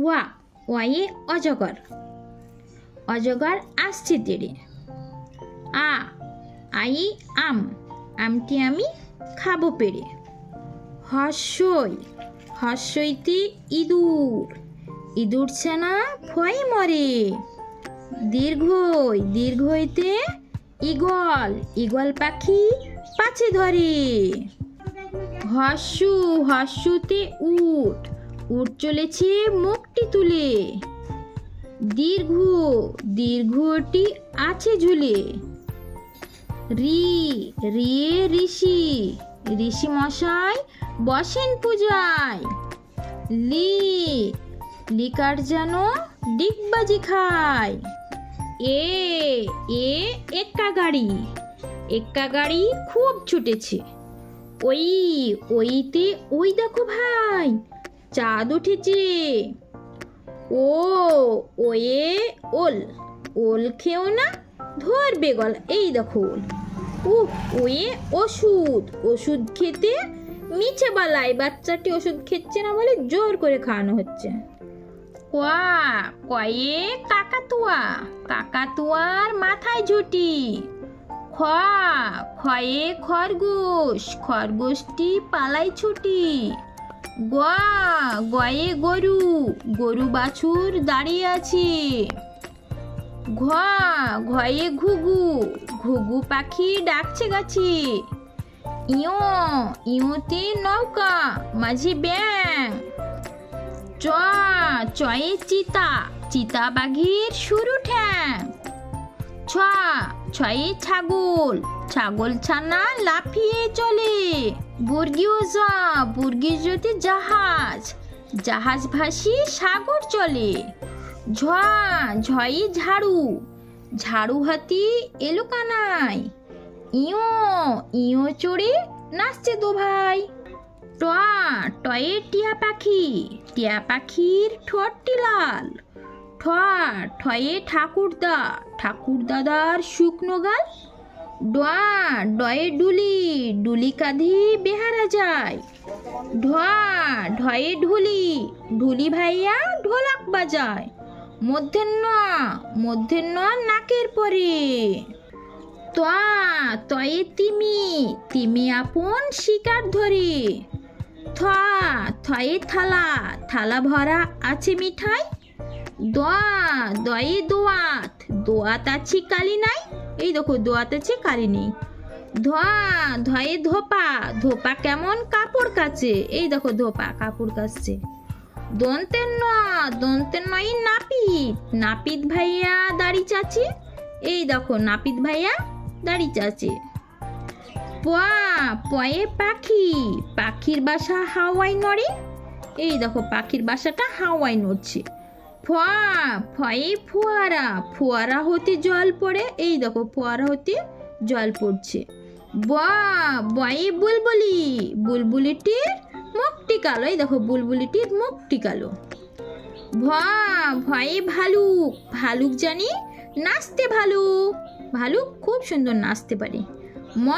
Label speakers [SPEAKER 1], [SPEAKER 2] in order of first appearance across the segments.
[SPEAKER 1] ওয়া, ওয়ায়ে অজগর, অজগর আসছে তেড়ে। আ, আই আম, আমটি আমি খাবো পেড়ে। হর্ষই, হর্ষইতে ইঁদুর, ইঁদুর ছানা ভয়ে মরে। দীর্ঘই, দীর্ঘইতে ঈগল, ঈগল পাখি পাছে ধরে। হর্ষু, হর্ষুতে উট, উট চলেছে মুখটি তুলে। দীর্ঘ, দীর্ঘটি আছে ঝুলে। রি, রিয়ে ঋষি, ঋষি মশাই বসেন পূজায়। লি, লিকার যেন ডিগবাজি খায়। এ, এ এক্কা গাড়ি, এক্কা গাড়ি খুব ছুটেছে। ওই, ওইতে ওই দেখো ভাই চাঁদ উঠেছে। ও, ওয়ে ওল, ওল খেও না ধরবে গলা। এই দেখো ওল। ওয়ে ওষুধ, ওষুধ খেতে মিছে বলায় বাচ্চাটি ওষুধ খেচ্ছে না বলে জোর করে খাওয়ানো হচ্ছে। কোয়া, কয়ে কাকাতুয়া, কাকাতুয়ার মাথায় ঝুঁটি। খ, খয়ে খরগোশ, খরগোশটি পালাই ছুটি। গ, গয়ে গরু, গরু বাছুর দাঁড়িয়ে আছে। ঘ, ঘয়ে ঘুঘু, ঘুঘু পাখি ডাকছে গাছে। ইয়ো, ইয়োতে নৌকা মাঝি ব্যাং। চ, চয়ে চিতা, চিতা বাঘের সরু ঠ্যাং। ছ, ছয়ে ছাগল, ছাগল ছানা লাফিয়ে চলে। বর্গীয় জ, বর্গীর জ্যোতি জাহাজ, জাহাজ ভাসি সাগর চলে। ঝ, ঝয়ে ঝাড়ু, ঝাড়ু হাতি এলো কানাই। ইয়ো, ইয়ো চড়ে নাচছে দু ভাই। ট, টয়ে টিয়া পাখি, টিয়া পাখির ঠোঁটটি লাল। ঠ, ঠয়ে ঠাকুরদা, ঠাকুর দাদার শুকনো গাল। ডয়া, ডয়ে ডুলি, ডুলি কাঁধে বেহারা যায়। ঢয়া, ঢয়ে ঢুলি, ঢুলি ভাইয়া ঢোলক বাজায়। মধ্যাহ্ন, মধ্যাহ্ন নাকের পরে। ত্বয়া, তয়ে তিমি, তিমি আপন শিকার ধরে। থা, থয়ে থালা, থালা ভরা আছে মিঠাই। দোয়া, দয়ে দোয়াত, দোয়াত আছে কালি নাই। এই দেখো দোয়াত আছে কালি নেই। ধোয়া, ধয়ে ধোপা, ধোপা কেমন কাপড় কাচে। এই দেখো ধোপা কাপড় কাচছে। দন্তের ন, দন্তের নয় নাপিত, নাপিত ভাইয়া দাড়ি চাচে। এই দেখো নাপিত ভাইয়া দাড়ি চাচে। পয়া, পয়ে পাখি, পাখির বাসা হাওয়ায় নড়ে। এই দেখো পাখির বাসাটা হাওয়ায় নড়ছে। ফয়া, ফয়ে ফোয়ারা, ফোয়ারা হতে জল পড়ে। এই দেখো ফোয়ারা হতে জল পড়ছে। বা, বয়ে বুলবুলি, বুলবুলিটির মুখটি কালো। এই দেখো বুলবুলিটির মুখটি কালো। ভ, ভয়ে ভালুক, ভালুক জানি নাচতে ভালুক, ভালুক খুব সুন্দর নাচতে পারে। ম,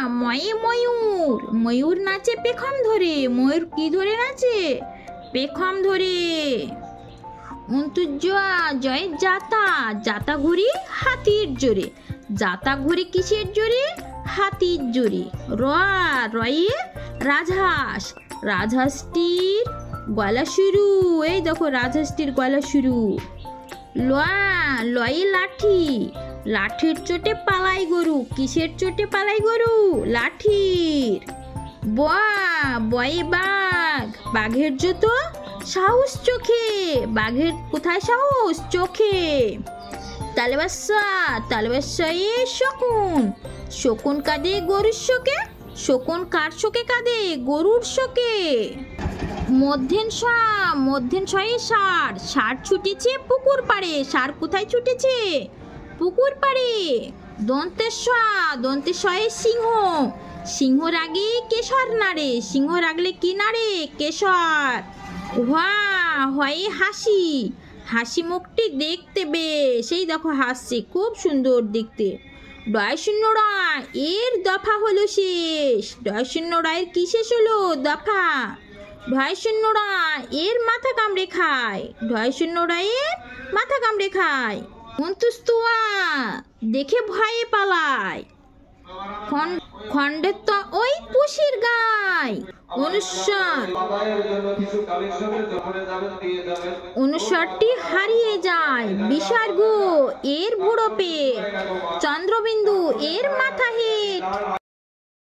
[SPEAKER 1] ময়ে ময়ূর, ময়ূর নাচে পেখম ধরে। ময়ূর কি ধরে নাচে? পেখম ধরে। জয় জাতা, জাতা ঘুরি হাতির জোরে। জাতা ঘুরি কিসের জোরে? হাতির জোরে। র, রয়ে রাজহাঁস, রাজহাঁসটির গলা শুরু। এই দেখো রাজহাঁসটির গলা শুরু। লয়া, লয়ে লাঠি, লাঠির চোটে পালাই গরু। কিসের চোটে পালাই গরু? লাঠির। বয়া, বয়ে বাঘ, বাঘের জুতো সাহস চোখে। বাঘের কোথায় সাহস? চোখে। তালবাসা, তালবাসায়ে শকুন, শকুন কাঁদে গরুর শোকে। শকুন কার শোকে কাঁদে? গরুর শোকে। মধ্যেন শয়ে ষাঁড়, ষাঁড় ছুটেছে পুকুর পাড়ে। ষাঁড় কোথায় ছুটেছে? পুকুর পাড়ে। দন্তেশ্বয়ে সিংহ, সিংহ রাগে কেশর নাড়ে। সিংহ রাগলে কি নাড়ে? কেশর। হা, হয়ে হাসি, হাসি মুখটি দেখতে বেশ। এই দেখো হাসছে খুব সুন্দর দেখতে। ডয় শূন্য রয়, এর দফা হলো শেষ। ডয় শূন্য রয়ের কি শেষ হলো? দফা। ঢয় শূন্যরা এর মাথা কামড়ে খায়, ঢয় শূন্যরা এর মাথা কামড়ে খায়। অন্তুস্তুয়া দেখে ভয়ে পালায়, খণ্ডের তো ওই পুষির গায়। অনুস্বরটি হারিয়ে যায়। বিসর্গ এর বুড়ো পেট, চন্দ্রবিন্দু এর মাথা হেট।